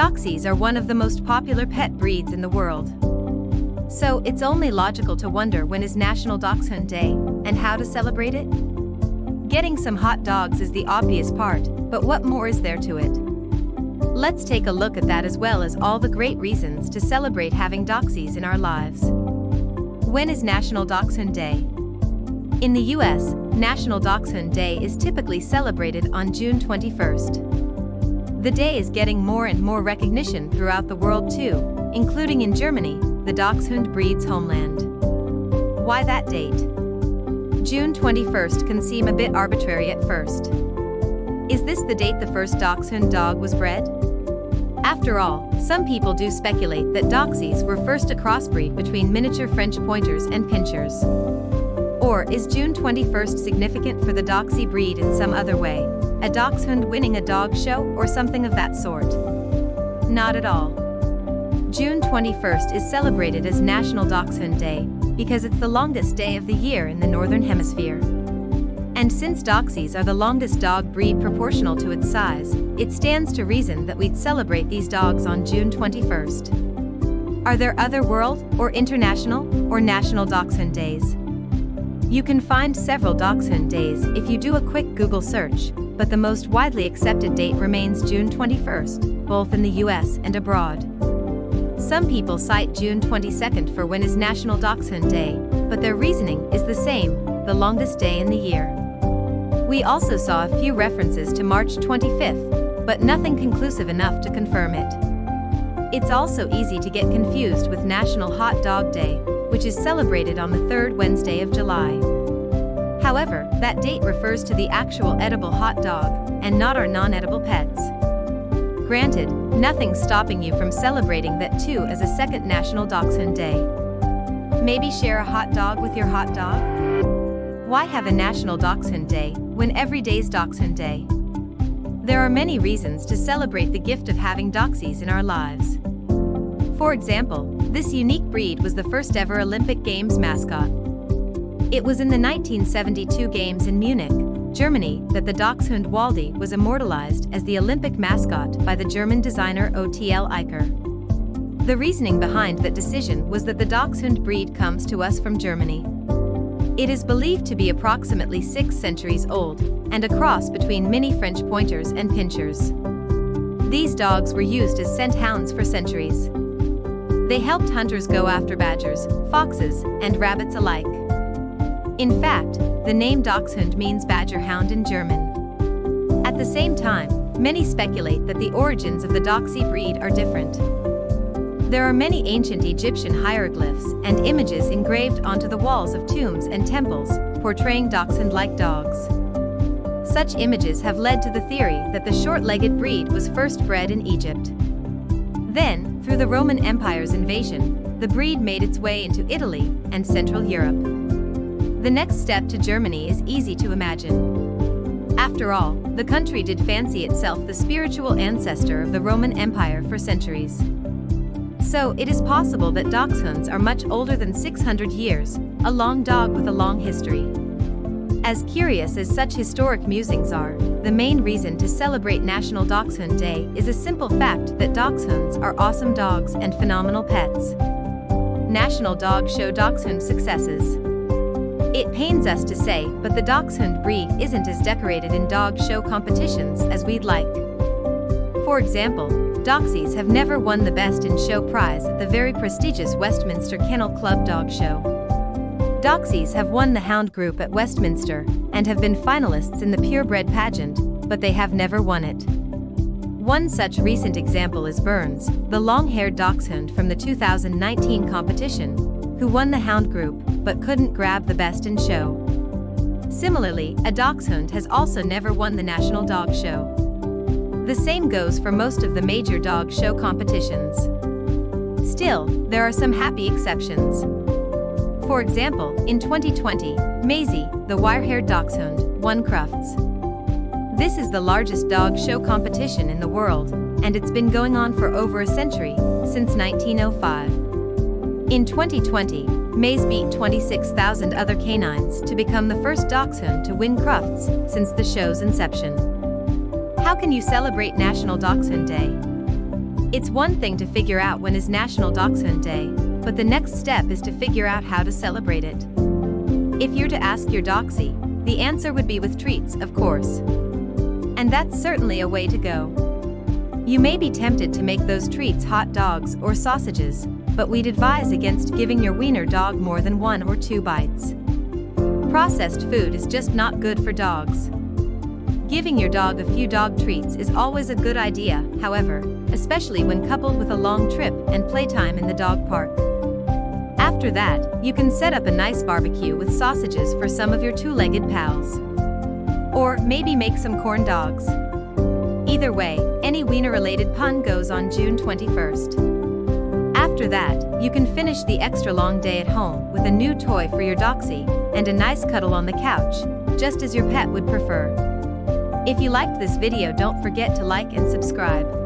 Doxies are one of the most popular pet breeds in the world. So, it's only logical to wonder when is National Dachshund Day, and how to celebrate it? Getting some hot dogs is the obvious part, but what more is there to it? Let's take a look at that as well as all the great reasons to celebrate having Doxies in our lives. When is National Dachshund Day? In the US, National Dachshund Day is typically celebrated on June 21st. The day is getting more and more recognition throughout the world too, including in Germany, the Dachshund breed's homeland. Why that date? June 21st can seem a bit arbitrary at first. Is this the date the first Dachshund dog was bred? After all, some people do speculate that Doxies were first a crossbreed between miniature French pointers and pinschers. Or is June 21st significant for the Doxie breed in some other way? A Dachshund winning a dog show or something of that sort? Not at all. June 21st is celebrated as National Dachshund Day because it's the longest day of the year in the Northern Hemisphere. And since Doxies are the longest dog breed proportional to its size, it stands to reason that we'd celebrate these dogs on June 21st. Are there other world, or international, or national Dachshund days? You can find several Dachshund days if you do a quick Google search, but the most widely accepted date remains June 21st, both in the US and abroad. Some people cite June 22nd for when is National Dachshund Day, but their reasoning is the same, the longest day in the year. We also saw a few references to March 25th, but nothing conclusive enough to confirm it. It's also easy to get confused with National Hot Dog Day, which is celebrated on the third Wednesday of July. However, that date refers to the actual edible hot dog, and not our non-edible pets. Granted, nothing's stopping you from celebrating that too as a second National Dachshund Day. Maybe share a hot dog with your hot dog? Why have a National Dachshund Day when every day's Dachshund Day? There are many reasons to celebrate the gift of having Doxies in our lives. For example, this unique breed was the first ever Olympic Games mascot. It was in the 1972 Games in Munich, Germany, that the Dachshund Waldi was immortalized as the Olympic mascot by the German designer O.T.L. Eicher. The reasoning behind that decision was that the Dachshund breed comes to us from Germany. It is believed to be approximately 6 centuries old, and a cross between mini French pointers and pinschers. These dogs were used as scent hounds for centuries. They helped hunters go after badgers, foxes, and rabbits alike. In fact, the name Dachshund means badger hound in German. At the same time, many speculate that the origins of the Doxie breed are different. There are many ancient Egyptian hieroglyphs and images engraved onto the walls of tombs and temples, portraying Dachshund-like dogs. Such images have led to the theory that the short-legged breed was first bred in Egypt. Then, through the Roman Empire's invasion, the breed made its way into Italy and Central Europe. The next step to Germany is easy to imagine. After all, the country did fancy itself the spiritual ancestor of the Roman Empire for centuries. So, it is possible that Dachshunds are much older than 600 years, a long dog with a long history. As curious as such historic musings are, the main reason to celebrate National Dachshund Day is a simple fact that Dachshunds are awesome dogs and phenomenal pets. National Dog Show Dachshund Successes. It pains us to say, but the Dachshund breed isn't as decorated in dog show competitions as we'd like. For example, Doxies have never won the Best in Show prize at the very prestigious Westminster Kennel Club Dog Show. Doxies have won the Hound Group at Westminster and have been finalists in the Purebred pageant, but they have never won it. One such recent example is Burns, the long-haired Dachshund from the 2019 competition, who won the Hound Group but couldn't grab the Best in Show. Similarly, a Dachshund has also never won the National Dog Show. The same goes for most of the major dog show competitions. Still, there are some happy exceptions. For example, in 2020, Maisie, the wire-haired Dachshund, won Crufts. This is the largest dog show competition in the world, and it's been going on for over a century, since 1905. In 2020, Maze beat 26,000 other canines to become the first Dachshund to win Crufts since the show's inception. How can you celebrate National Dachshund Day? It's one thing to figure out when is National Dachshund Day, but the next step is to figure out how to celebrate it. If you're to ask your Doxie, the answer would be with treats, of course. And that's certainly a way to go. You may be tempted to make those treats hot dogs or sausages, but we'd advise against giving your wiener dog more than 1 or 2 bites. Processed food is just not good for dogs. Giving your dog a few dog treats is always a good idea, however, especially when coupled with a long trip and playtime in the dog park. After that, you can set up a nice barbecue with sausages for some of your two-legged pals. Or maybe make some corn dogs. Either way, any wiener-related pun goes on June 21st. After that, you can finish the extra long day at home with a new toy for your Doxie and a nice cuddle on the couch, just as your pet would prefer. If you liked this video, don't forget to like and subscribe.